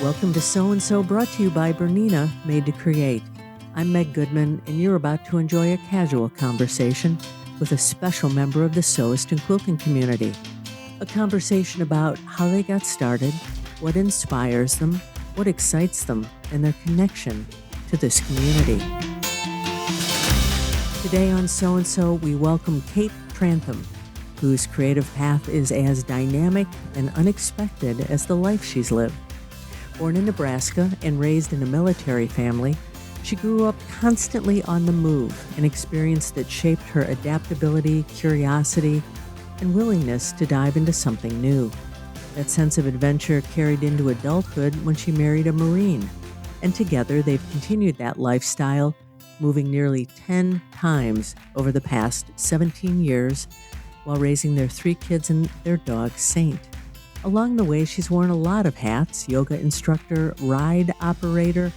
Welcome to So and So, brought to you by Bernina, Made to Create. I'm Meg Goodman, and you're about to enjoy a casual conversation with a special member of the sewist and quilting community. A conversation about how they got started, what inspires them, what excites them, and their connection to this community. Today on So and So, we welcome Cait Trantham, whose creative path is as dynamic and unexpected as the life she's lived. Born in Nebraska and raised in a military family, she grew up constantly on the move, an experience that shaped her adaptability, curiosity, and willingness to dive into something new. That sense of adventure carried into adulthood when she married a Marine, and together they've continued that lifestyle, moving nearly 10 times over the past 17 years while raising their 3 kids and their dog, Saint. Along the way, she's worn a lot of hats: yoga instructor, ride operator,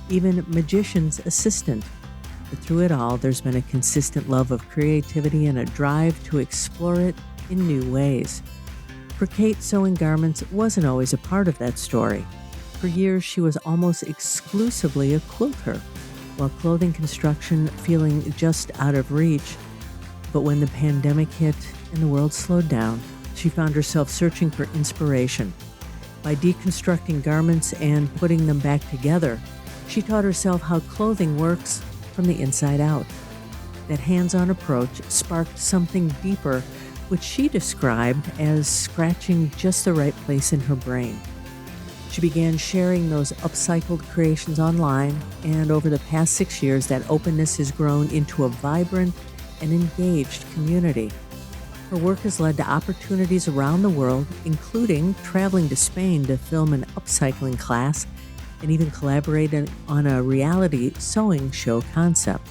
even magician's assistant. But through it all, there's been a consistent love of creativity and a drive to explore it in new ways. For Cait, sewing garments wasn't always a part of that story. For years, she was almost exclusively a quilter, while clothing construction feeling just out of reach. But when the pandemic hit and the world slowed down, she found herself searching for inspiration. By deconstructing garments and putting them back together, she taught herself how clothing works from the inside out. That hands-on approach sparked something deeper, which she described as scratching just the right place in her brain. She began sharing those upcycled creations online, and over the past 6 years, that openness has grown into a vibrant and engaged community. Her work has led to opportunities around the world, including traveling to Spain to film an upcycling class and even collaborating on a reality sewing show concept.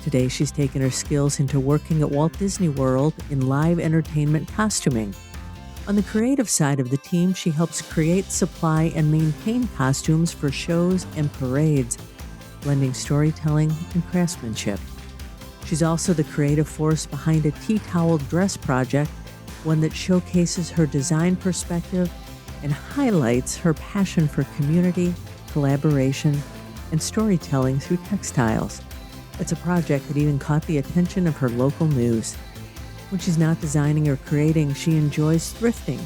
Today, she's taken her skills into working at Walt Disney World in live entertainment costuming. On the creative side of the team, she helps create, supply, and maintain costumes for shows and parades, blending storytelling and craftsmanship. She's also the creative force behind a tea towel dress project, one that showcases her design perspective and highlights her passion for community, collaboration, and storytelling through textiles. It's a project that even caught the attention of her local news. When she's not designing or creating, she enjoys thrifting,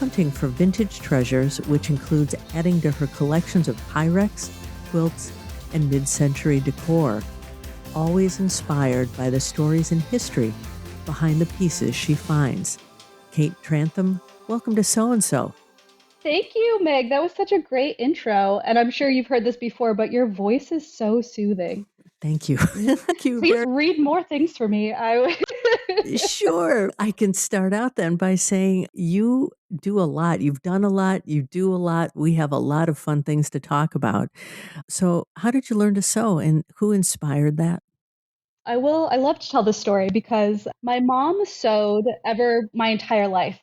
hunting for vintage treasures, which includes adding to her collections of Pyrex, quilts, and mid-century decor, always inspired by the stories and history behind the pieces she finds. Cait Trantham, welcome to So and So. Thank you, Meg. That was such a great intro. And I'm sure you've heard this before, but your voice is so soothing. Thank you. Thank you Please very read more things for me. Sure. I can start out then by saying you do a lot. You've done a lot. You do a lot. We have a lot of fun things to talk about. So, how did you learn to sew, and who inspired that? I love to tell this story because my mom sewed ever my entire life.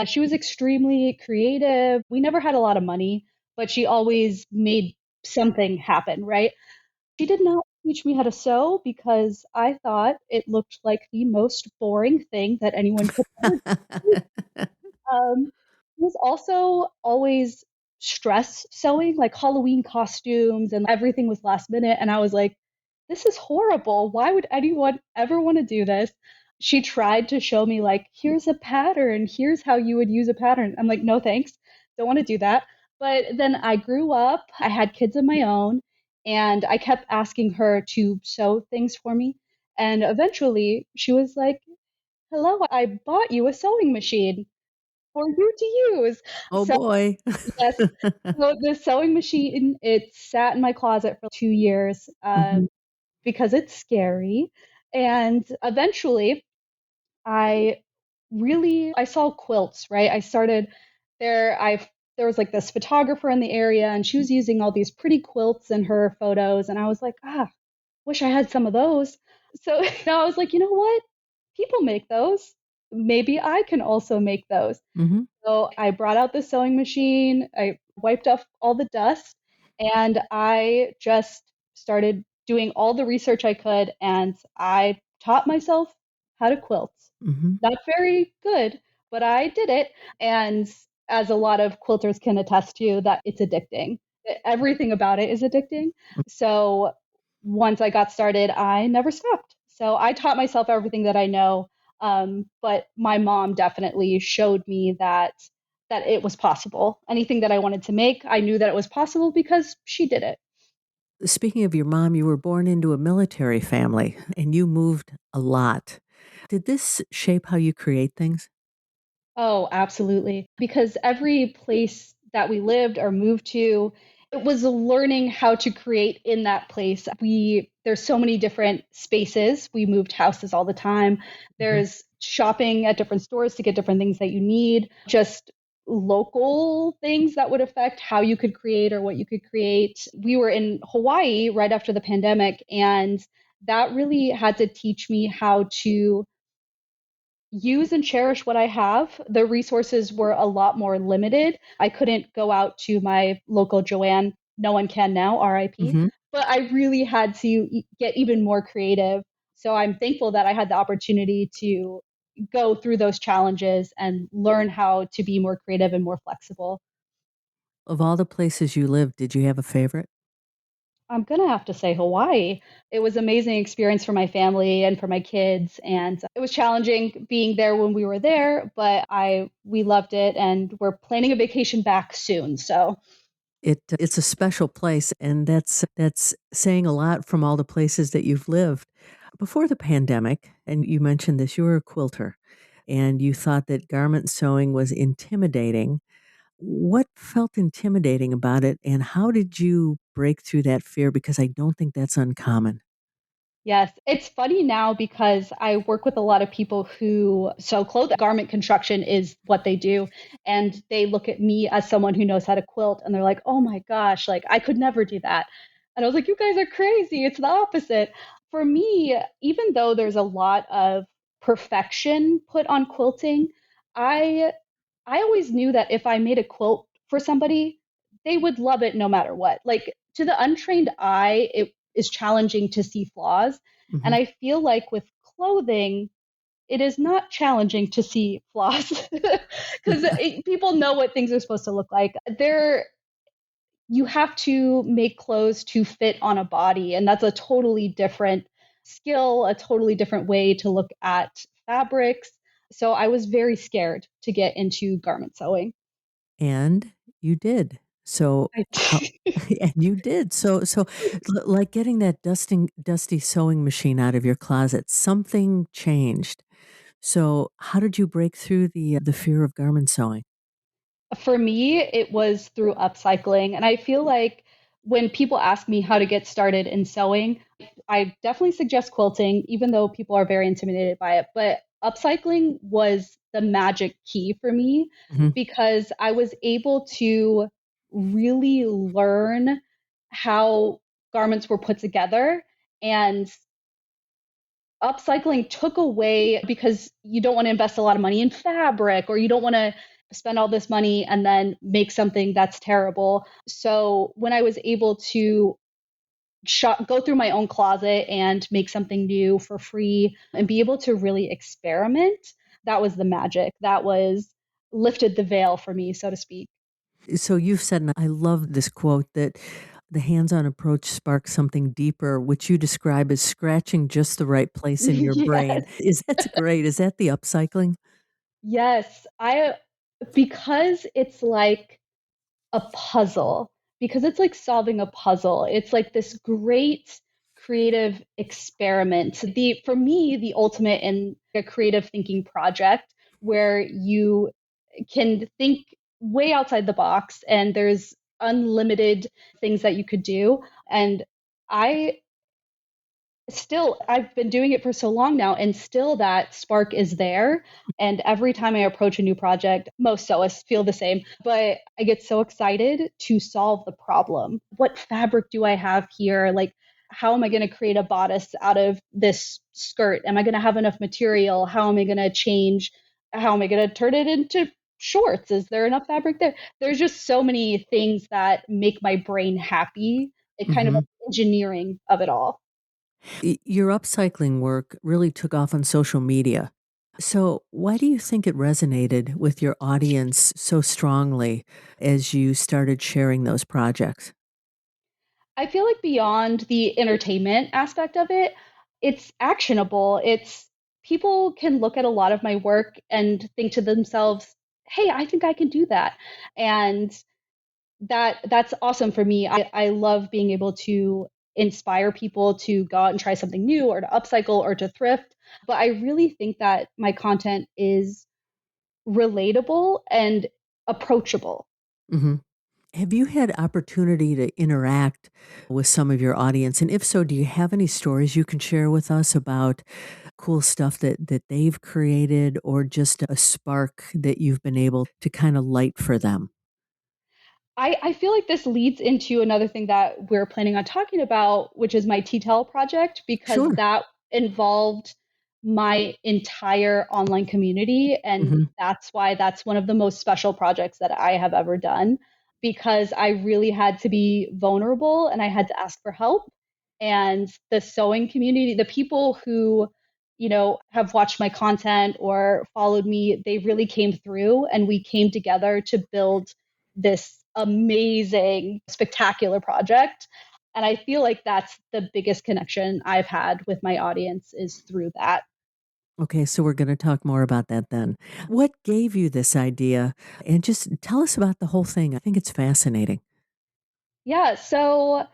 She was extremely creative. We never had a lot of money, but she always made something happen, right? She did not teach me how to sew because I thought it looked like the most boring thing that anyone could ever do. He was also always stress sewing, like Halloween costumes, and everything was last minute. And I was like, this is horrible. Why would anyone ever want to do this? She tried to show me, like, here's a pattern. Here's how you would use a pattern. I'm like, no, thanks. Don't want to do that. But then I grew up, I had kids of my own, and I kept asking her to sew things for me. And eventually she was like, hello, I bought you a sewing machine for you to use. Oh So boy. yes, so the sewing machine, it sat in my closet for 2 years Mhm. because it's scary. And eventually I I saw quilts, right? I started there, there was like this photographer in the area and she was using all these pretty quilts in her photos. And I was like, wish I had some of those. So now I was like, you know what? People make those. Maybe I can also make those. Mhm. So I brought out the sewing machine, I wiped off all the dust, and I just started doing all the research I could, and I taught myself how to quilt. Mhm. Not very good, but I did it. And as a lot of quilters can attest to, that it's addicting. Everything about it is addicting. So once I got started, I never stopped. So I taught myself everything that I know. But my mom definitely showed me that it was possible. Anything that I wanted to make, I knew that it was possible because she did it. Speaking of your mom, you were born into a military family and you moved a lot. Did this shape how you create things? Oh, absolutely. Because every place that we lived or moved to, it was learning how to create in that place. There's so many different spaces. We moved houses all the time. Mhm. There's shopping at different stores to get different things that you need. Just local things that would affect how you could create or what you could create. We were in Hawaii right after the pandemic, and that really had to teach me how to use and cherish what I have. The resources were a lot more limited. I couldn't go out to my local Joanne. No one can now, RIP. Mhm. But I really had to get even more creative. So I'm thankful that I had the opportunity to go through those challenges and learn how to be more creative and more flexible. Of all the places you lived, did you have a favorite? I'm gonna have to say Hawaii. It was an amazing experience for my family and for my kids, and it was challenging being there when we were there, but I we loved it, and we're planning a vacation back soon. So It's a special place, and that's saying a lot from all the places that you've lived. Before the pandemic, and you mentioned this, you were a quilter, and you thought that garment sewing was intimidating. What felt intimidating about it, and how did you break through that fear? Because I don't think that's uncommon. yes, it's funny now because I work with a lot of people who sew clothes. Garment construction is what they do. And they look at me as someone who knows how to quilt and they're like, oh my gosh, like I could never do that. And I was like, you guys are crazy. It's the opposite. For me, even though there's a lot of perfection put on quilting, I I always knew that if I made a quilt for somebody, they would love it no matter what. Like to the untrained eye, it is challenging to see flaws. And Mhm. I feel like with clothing, it is not challenging to see flaws because people know what things are supposed to look like. You have to make clothes to fit on a body, and that's a totally different skill, a totally different way to look at fabrics. So I was very scared to get into garment sewing. And you did. So I, how and you did. Like getting that dusty sewing machine out of your closet, something changed. So how did you break through the fear of garment sewing? for me, it was through upcycling. And I feel like when people ask me how to get started in sewing, I definitely suggest quilting, even though people are very intimidated by it. But upcycling was the magic key for me Mhm. because I was able to really learn how garments were put together. And upcycling took away because you don't want to invest a lot of money in fabric or you don't want to spend all this money and then make something that's terrible. So when I was able to go through my own closet and make something new for free and be able to really experiment, that was the magic. That was lifted the veil for me, so to speak. So you've said, and I love this quote, that the hands-on approach sparks something deeper, which you describe as scratching just the right place in your brain. Yes. Is That's great. Is that the upcycling? Yes. I because it's like a puzzle because it's like solving a puzzle. It's like this great creative experiment. The for me, the ultimate in a creative thinking project where you can think way outside the box and there's unlimited things that you could do. And I I've been doing it for so long now and still that spark is there, and every time I approach a new project, most sewists feel the same, but I get so excited to solve the problem. What fabric do I have here? Like, how am I going to create a bodice out of this skirt? Am I going to have enough material? How am I going to change? How am I going to turn it into shorts? Is there enough fabric there? There's just so many things that make my brain happy. It kind of Mhm. engineering of it all. Your upcycling work really took off on social media. So, why do you think it resonated with your audience so strongly as you started sharing those projects? I feel like beyond the entertainment aspect of it, it's actionable. It's people can look at a lot of my work and think to themselves, "Hey, I think I can do that." And that's awesome for me. I love being able to inspire people to go out and try something new or to upcycle or to thrift. But I really think that my content is relatable and approachable. Hmm. Have you had opportunity to interact with some of your audience? And if so, do you have any stories you can share with us about cool stuff that they've created or just a spark that you've been able to kind of light for them? I feel like this leads into another thing that we're planning on talking about, which is my tea towel project, because Sure. that involved my entire online community. And Hmm. that's why that's one of the most special projects that I have ever done, because I really had to be vulnerable and I had to ask for help. And the sewing community, the people who, have watched my content or followed me, they really came through and we came together to build this amazing, spectacular project. And I feel like that's the biggest connection I've had with my audience is through that. Okay, so we're going to talk more about that then. What gave you this idea? And just tell us about the whole thing. I think it's fascinating. Yeah, so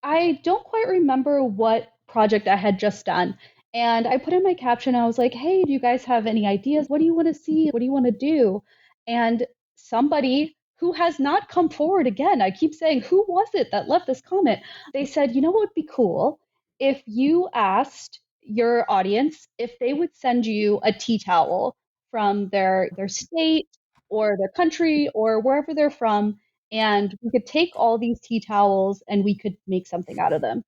I don't quite remember what project I had just done. And I put in my caption, I was like, hey, do you guys have any ideas? What do you want to see? What do you want to do? And somebody who has not come forward again, I keep saying, who was it that left this comment? They said, you know what would be cool? If you asked your audience if they would send you a tea towel from their state or their country or wherever they're from, and we could take all these tea towels and we could make something out of them.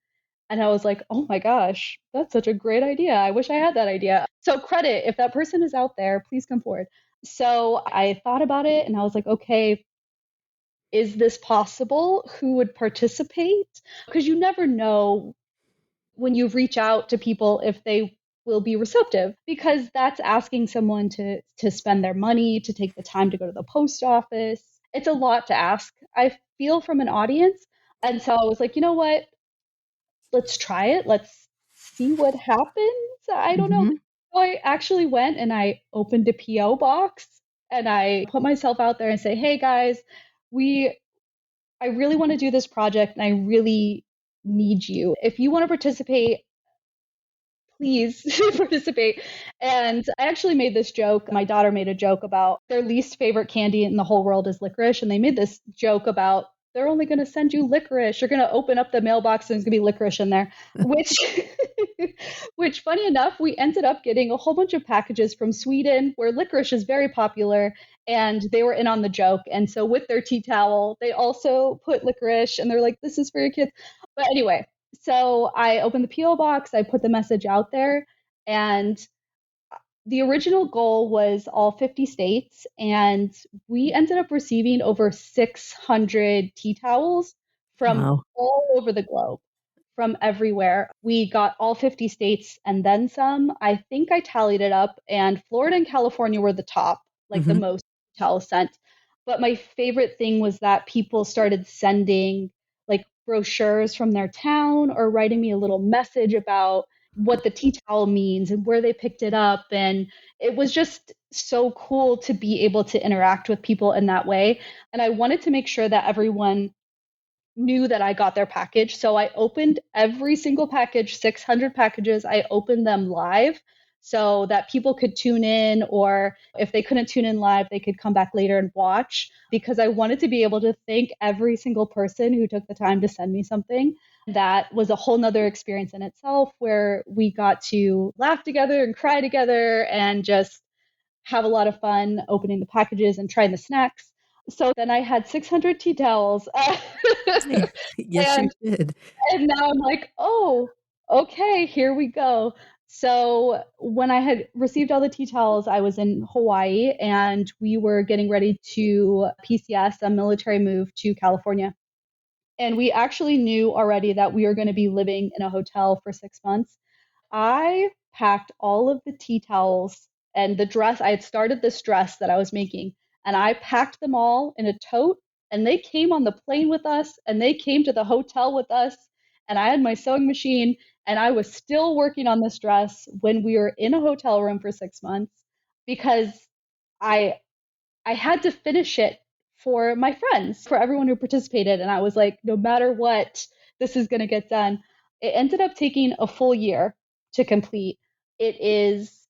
And I was like, oh my gosh, that's such a great idea. I wish I had that idea. So, credit, if that person is out there, please come forward. So, I thought about it and I was like, okay, is this possible? Who would participate? Because you never know when you reach out to people if they will be receptive, because that's asking someone to spend their money, to take the time to go to the post office. It's a lot to ask, I feel, from an audience. And so I was like, you know what, let's try it, let's see what happens. I don't know. Hmm. So I actually went and I opened a PO box and I put myself out there and say, hey guys, we I really want to do this project and I really need you. If you want to participate, please participate. And I actually made this joke. My daughter made a joke about their least favorite candy in the whole world is licorice. And they made this joke about they're only going to send you licorice. You're going to open up the mailbox and there's going to be licorice in there, which, which funny enough, we ended up getting a whole bunch of packages from Sweden where licorice is very popular and they were in on the joke. And so with their tea towel, they also put licorice and they're like, this is for your kids. But anyway, so I opened the PO box, I put the message out there, and the original goal was all 50 states, and we ended up receiving over 600 tea towels from Wow. all over the globe, from everywhere. We got all 50 states and then some. I think I tallied it up, and Florida and California were the top, like the Hmm. most towels sent. But my favorite thing was that people started sending like brochures from their town or writing me a little message about what the tea towel means and where they picked it up. And it was just so cool to be able to interact with people in that way. And I wanted to make sure that everyone knew that I got their package. So I opened every single package, 600 packages. I opened them live so that people could tune in, or if they couldn't tune in live, they could come back later and watch, because I wanted to be able to thank every single person who took the time to send me something. That was a whole nother experience in itself where we got to laugh together and cry together and just have a lot of fun opening the packages and trying the snacks. So then I had 600 tea towels. Yes, you and did. and now I'm like, oh, okay, here we go. So when I had received all the tea towels, I was in Hawaii and we were getting ready to PCS, a military move to California. And we actually knew already that we were going to be living in a hotel for 6 months. I packed all of the tea towels And the dress, I had started this dress that I was making, and I packed them all in a tote, and they came on the plane with us, and they came to the hotel with us, and I had my sewing machine, and I was still working on this dress when we were in a hotel room for 6 months because I I had to finish it for my friends, for everyone who participated. And I was like, no matter what, this is going to get done. It ended up taking a full year to complete. It is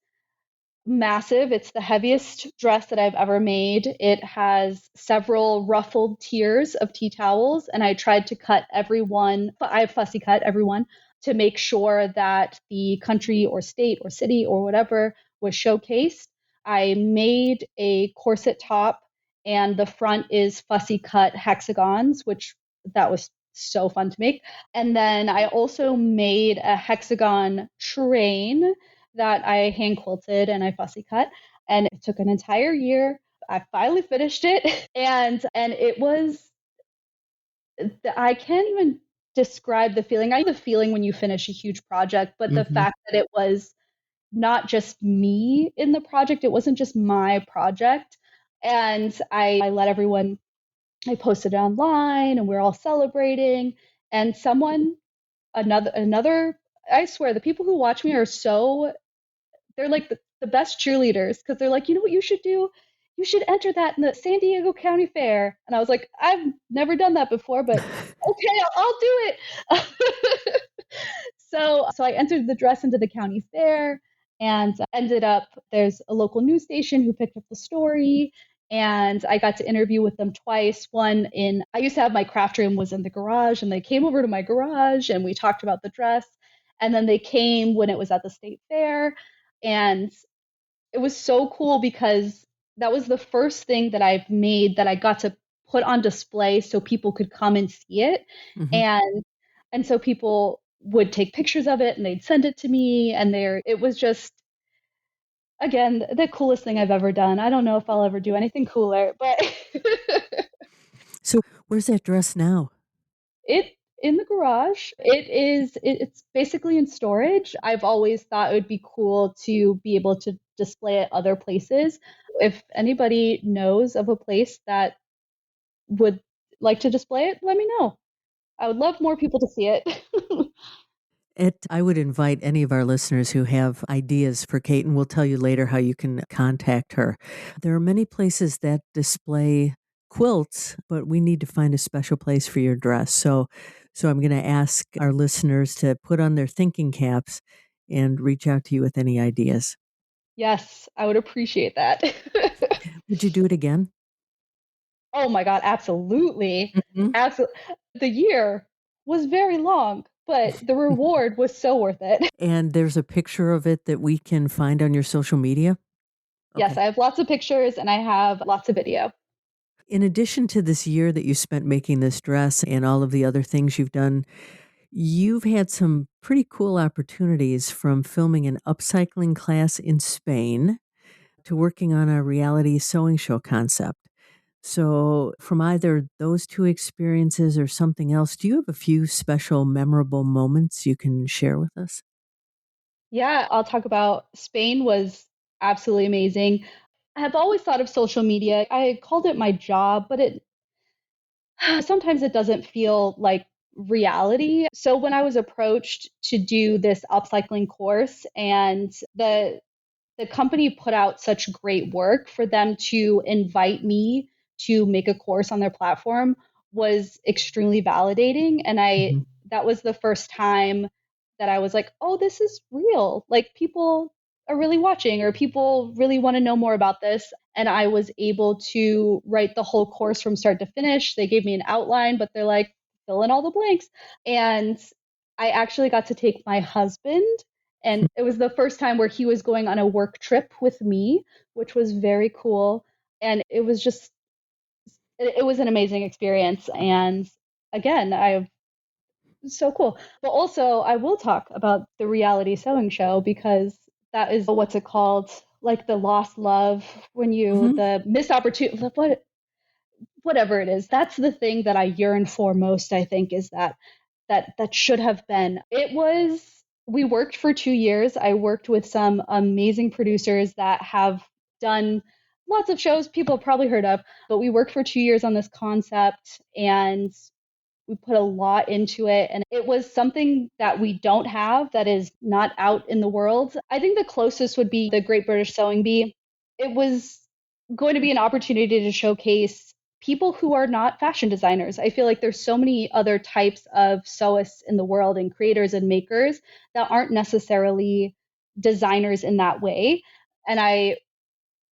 massive. It's the heaviest dress that I've ever made. It has several ruffled tiers of tea towels, and I tried to cut everyone, I fussy cut everyone to make sure that the country or state or city or whatever was showcased. I made a corset top, and the front is fussy cut hexagons, which that was so fun to make. And then I also made a hexagon train that I hand quilted and I fussy cut. And it took an entire year. I finally finished it, and it was, I can't even describe the feeling. I know the feeling when you finish a huge project, but the Hmm. fact that it was not just me in the project, it wasn't just my project. And I let everyone, I posted it online, and we're all celebrating. And someone, another, I swear, the people who watch me are so, they're like the best cheerleaders because they're like, you know what you should do? You should enter that in the San Diego County Fair. And I was like, I've never done that before, but okay, I'll do it. So I entered the dress into the county fair and ended up, there's a local news station who picked up the story. And I got to interview with them twice. One in, I used to have my craft room was in the garage, and they came over to my garage and we talked about the dress. And then they came when it was at the state fair. And it was so cool because that was the first thing that I've made that I got to put on display so people could come and see it. Hmm. And so people would take pictures of it and they'd send it to me, and there it was just, again, the coolest thing I've ever done. I don't know if I'll ever do anything cooler, but So, where's that dress now? it, in the garage. It's basically in storage. I've always thought it would be cool to be able to display it other places. If anybody knows of a place that would like to display it, let me know. I would love more people to see it. I would invite any of our listeners who have ideas for Cait, and we'll tell you later how you can contact her. There are many places that display quilts, but we need to find a special place for your dress. So I'm going to ask our listeners to put on their thinking caps and reach out to you with any ideas. Yes, I would appreciate that. Would you do it again? Oh my God, absolutely. Mhm. Absolutely. The year was very long, but the reward was so worth it. And there's a picture of it that we can find on your social media? Yes, Okay. I have lots of pictures and I have lots of video. In addition to this year that you spent making this dress and all of the other things you've done, you've had some pretty cool opportunities from filming an upcycling class in Spain to working on a reality sewing show concept. So, from either those two experiences or something else, do you have a few special, memorable moments you can share with us? Yeah, I'll talk about Spain was absolutely amazing. I have always thought of social media. I called it my job, but it sometimes it doesn't feel like reality. So when I was approached to do this upcycling course, and the company put out such great work, for them to invite me to make a course on their platform was extremely validating. And I, Mhm. that was the first time that I was like, oh, this is real. Like, people are really watching, or people really want to know more about this. And I was able to write the whole course from start to finish. They gave me an outline, but they're like, fill in all the blanks. And I actually got to take my husband, and it was the first time where he was going on a work trip with me, which was very cool. And it was just, it was an amazing experience. And again, I, so cool. But also, I will talk about the reality sewing show because that is, what's it called? Like the lost love, when you, Mhm. the missed opportunity, whatever it is. That's the thing that I yearn for most, I think, is that should have been. It was. We worked for 2 years. I worked with some amazing producers that have done lots of shows people have probably heard of, but we worked for 2 years on this concept and we put a lot into it. And it was something that we don't have that is not out in the world. I think the closest would be the Great British Sewing Bee. It was going to be an opportunity to showcase people who are not fashion designers. I feel like there's so many other types of sewists in the world and creators and makers that aren't necessarily designers in that way. And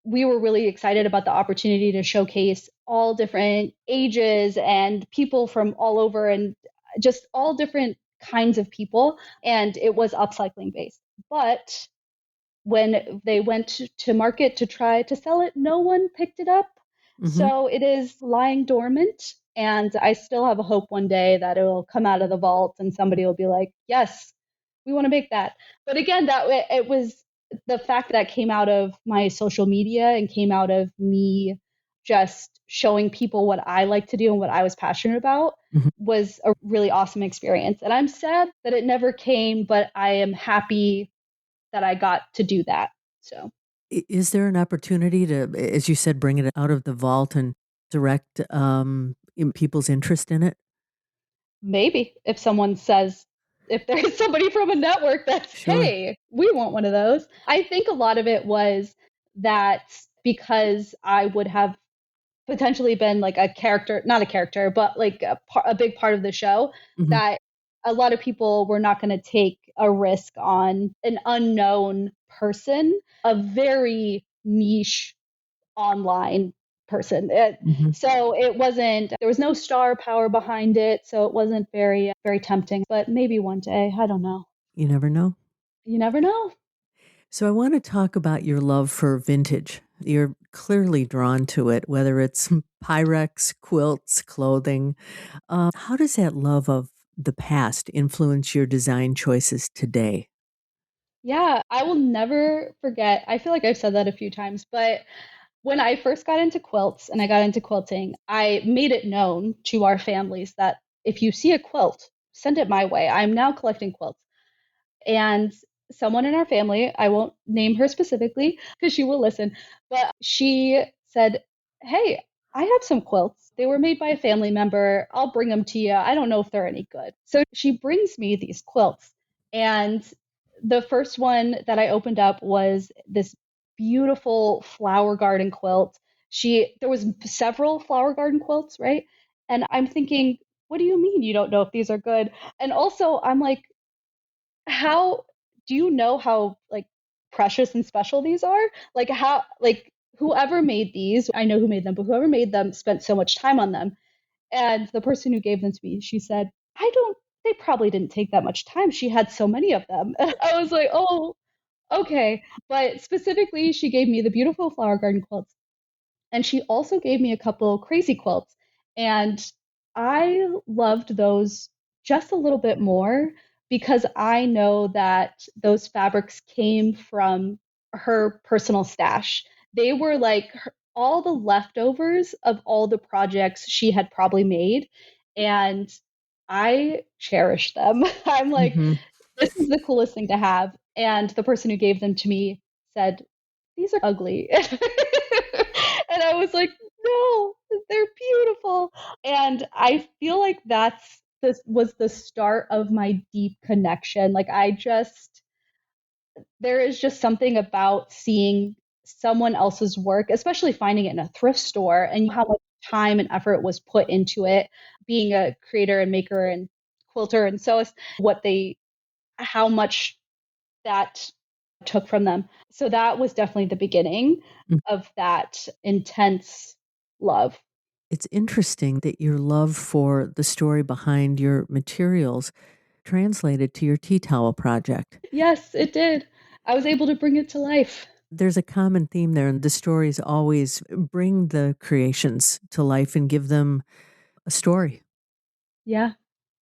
we were really excited about the opportunity to showcase all different ages and people from all over and just all different kinds of people. And it was upcycling based. But when they went to market to try to sell it, no one picked it up. Mm-hmm. So it is lying dormant. And I still have a hope one day that it will come out of the vault and somebody will be like, yes, we want to make that. But again, that it was the fact that came out of my social media and came out of me just showing people what I like to do and what I was passionate about Mm-hmm. was a really awesome experience. And I'm sad that it never came, but I am happy that I got to do that. So Is there an opportunity to, as you said, bring it out of the vault and direct in people's interest in it? maybe if someone says, if there's somebody from a network that's, Sure. hey, we want one of those. I think a lot of it was that because I would have potentially been like a character, not a character, but like a big part of the show, Hmm. that a lot of people were not going to take a risk on an unknown person, a very niche online person. Hmm. So it wasn't, there was no star power behind it. So it wasn't very tempting, but maybe one day, I don't know. You never know. You never know. So I want to talk about your love for vintage. You're clearly drawn to it, whether it's Pyrex, quilts, clothing. How does that love of the past influence your design choices today? Yeah, I will never forget. I feel like I've said that a few times, but when I first got into quilts and I got into quilting, I made it known to our families that if you see a quilt, send it my way. I'm now collecting quilts. And someone in our family, I won't name her specifically because she will listen, but she said, hey, I have some quilts. They were made by a family member. I'll bring them to you. I don't know if they're any good. So she brings me these quilts. And the first one that I opened up was this beautiful flower garden quilt. There was several flower garden quilts, right? And I'm thinking, what do you mean you don't know if these are good? And also, I'm like, how do you know how like precious and special these are? Like how like whoever made these, I know who made them, but whoever made them spent so much time on them. And the person who gave them to me, she said, I don't they probably didn't take that much time. She had so many of them. I was like, "Oh, okay." But specifically, she gave me the beautiful flower garden quilts and she also gave me a couple crazy quilts. And I loved those just a little bit more because I know that those fabrics came from her personal stash. They were like all the leftovers of all the projects she had probably made. And I cherish them. I'm like, Hmm. this is the coolest thing to have. And the person who gave them to me said, these are ugly. And I was like, no, they're beautiful. And I feel like this was the start of my deep connection. Like there is just something about seeing someone else's work, especially finding it in a thrift store and how much time and effort was put into it, being a creator and maker and quilter and so how much that took from them. So that was definitely the beginning of that intense love. It's interesting that your love for the story behind your materials translated to your tea towel project. Yes, it did. I was able to bring it to life. There's a common theme there, and the stories always bring the creations to life and give them a story. Yeah,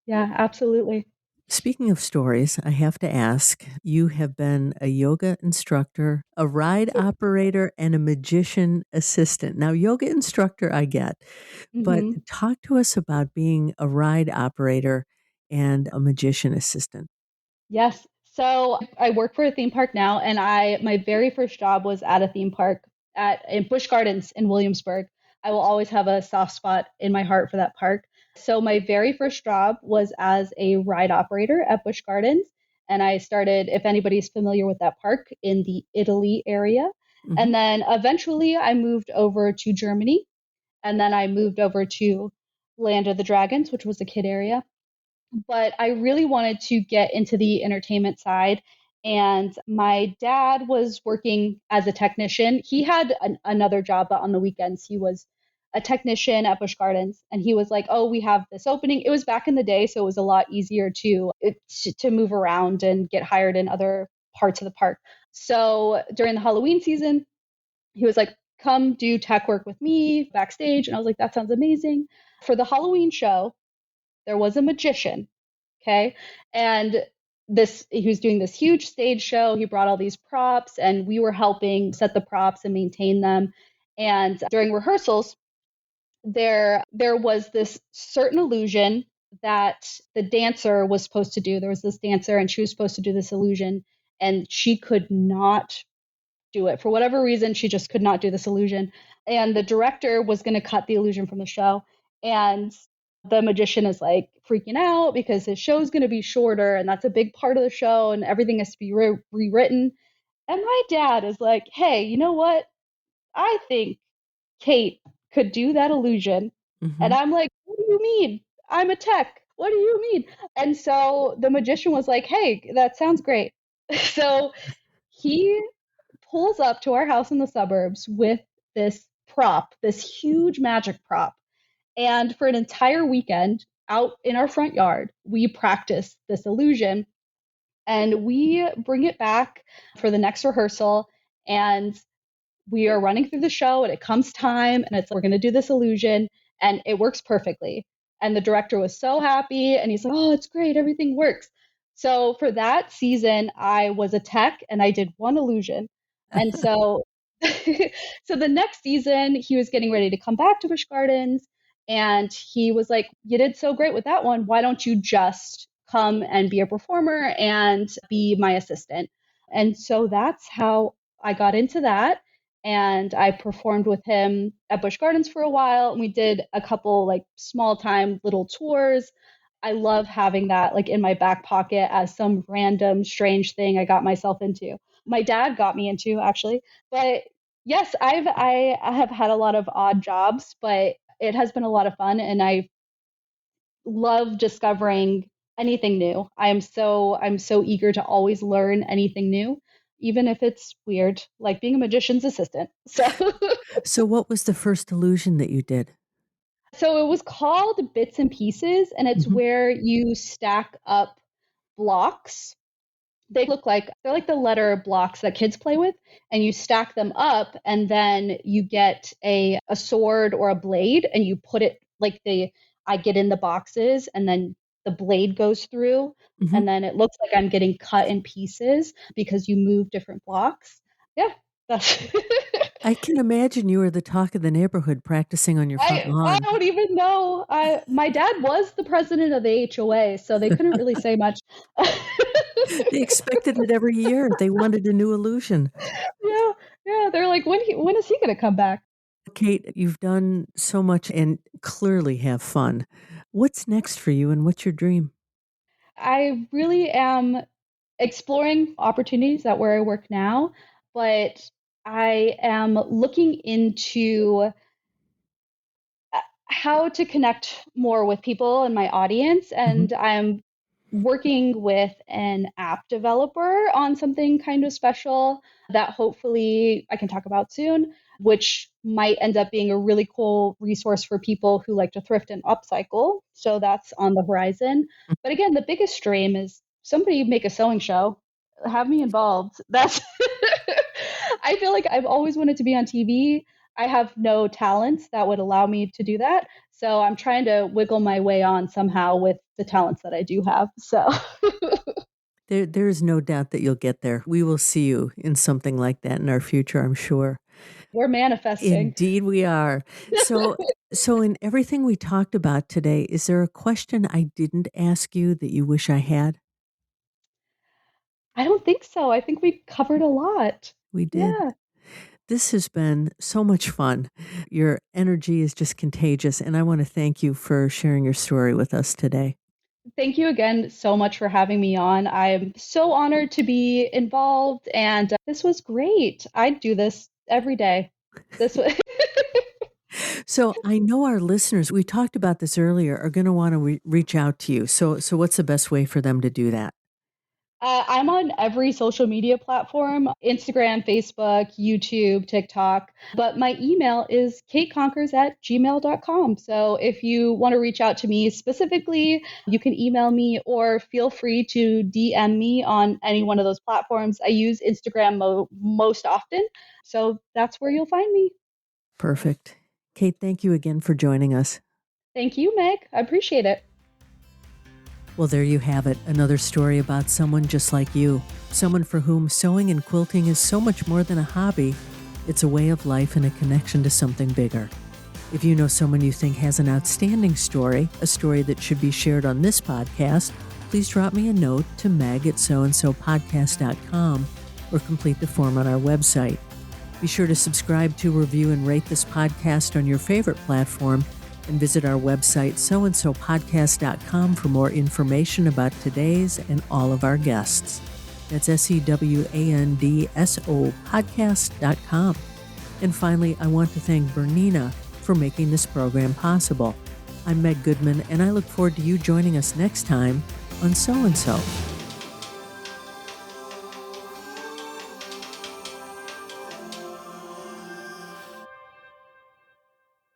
yeah, absolutely. Speaking of stories, I have to ask, you have been a yoga instructor, a ride operator, and a magician assistant. Now, yoga instructor, I get, but Hmm. talk to us about being a ride operator and a magician assistant. Yes. So I work for a theme park now, and my very first job was at a theme park at in Busch Gardens in Williamsburg. I will always have a soft spot in my heart for that park. So my very first job was as a ride operator at Busch Gardens, and I started, if anybody's familiar with that park, in the Italy area. Hmm. And then eventually I moved over to Germany, and then I moved over to Land of the Dragons, which was a kid area, but I really wanted to get into the entertainment side. And my dad was working as a technician. He had another job, but on the weekends, he was a technician at Busch Gardens. And he was like, "Oh, we have this opening." It was back in the day, so it was a lot easier to move around and get hired in other parts of the park. So during the Halloween season, he was like, "Come do tech work with me backstage." And I was like, "That sounds amazing." For the Halloween show, there was a magician. Okay. And he was doing this huge stage show. He brought all these props, and we were helping set the props and maintain them. And during rehearsals, there was this certain illusion that the dancer was supposed to do. There was this dancer, and she was supposed to do this illusion, and she could not do it. For whatever reason, she just could not do this illusion. And the director was going to cut the illusion from the show. And the magician is like freaking out because his show is going to be shorter, and that's a big part of the show, and everything has to be rewritten. And my dad is like, "Hey, you know what? I think Cait could do that illusion." And Hmm. I'm like, "What do you mean? I'm a tech. What do you mean?" And so the magician was like, "Hey, that sounds great." So he pulls up to our house in the suburbs with this prop, this huge magic prop. And for an entire weekend out in our front yard, we practice this illusion, and we bring it back for the next rehearsal. And we are running through the show, and it comes time, and it's like, we're going to do this illusion, and it works perfectly. And the director was so happy, and he's like, "Oh, it's great, everything works." So for that season, I was a tech, and I did one illusion. And so so the next season, he was getting ready to come back to Busch Gardens, and he was like, "You did so great with that one. Why don't you just come and be a performer and be my assistant?" And so that's how I got into that, and I performed with him at Busch Gardens for a while, and we did a couple like small time little tours. I love having that like in my back pocket as some random strange thing I got myself into. My dad got me into actually, but yes, I have had a lot of odd jobs, but it has been a lot of fun, and I love discovering anything new. I'm so eager to always learn anything new, even if it's weird, like being a magician's assistant. So So, what was the first illusion that you did? so it was called Bits and Pieces, and it's Hmm. where you stack up blocks. They're like the letter blocks that kids play with, and you stack them up, and then you get a sword or a blade, and you put it like the I get in the boxes, and then the blade goes through, Hmm. and then it looks like I'm getting cut in pieces because you move different blocks. Yeah, that's I can imagine you were the talk of the neighborhood practicing on your front I lawn. don't even know. I My dad was the president of the HOA, so they couldn't really say much. They expected it every year. They wanted a new illusion. Yeah, yeah. They're like, when is he gonna come back? Cait, you've done so much and clearly have fun. What's next for you and what's your dream? I really am exploring opportunities at where I work now, but I am looking into how to connect more with people in my audience. Hmm. And I'm working with an app developer on something kind of special that hopefully I can talk about soon, which might end up being a really cool resource for people who like to thrift and upcycle. So that's on the horizon. But again, the biggest dream is somebody make a sewing show, have me involved. That's I feel like I've always wanted to be on TV. I have no talents that would allow me to do that. So I'm trying to wiggle my way on somehow with the talents that I do have. So There is no doubt that you'll get there. We will see you in something like that in our future, I'm sure. we're manifesting. Indeed, we are. So, so in everything we talked about today, is there a question I didn't ask you that you wish I had? I don't think so. I think we covered a lot. We did. Yeah. This has been so much fun. Your energy is just contagious, and I want to thank you for sharing your story with us today. Thank you again so much for having me on. I'm so honored to be involved, and this was great. I'd do this every day. This was. So I know our listeners, we talked about this earlier, are going to want to reach out to you. So what's the best way for them to do that? I'm on every social media platform: Instagram, Facebook, YouTube, TikTok. But my email is caitconquers@gmail.com. So if you want to reach out to me specifically, you can email me or feel free to DM me on any one of those platforms. I use Instagram most often. So that's where you'll find me. Perfect. Cait, thank you again for joining us. Thank you, Meg. I appreciate it. Well, there you have it. Another story about someone just like you. Someone for whom sewing and quilting is so much more than a hobby. It's a way of life and a connection to something bigger. If you know someone you think has an outstanding story, a story that should be shared on this podcast, please drop me a note to meg@soandsopodcast.com or complete the form on our website. Be sure to subscribe to, review, and rate this podcast on your favorite platform, and visit our website, soandsopodcast.com, for more information about today's and all of our guests. That's SEWANDSO podcast.com. And finally, I want to thank Bernina for making this program possible. I'm Meg Goodman, and I look forward to you joining us next time on So and So.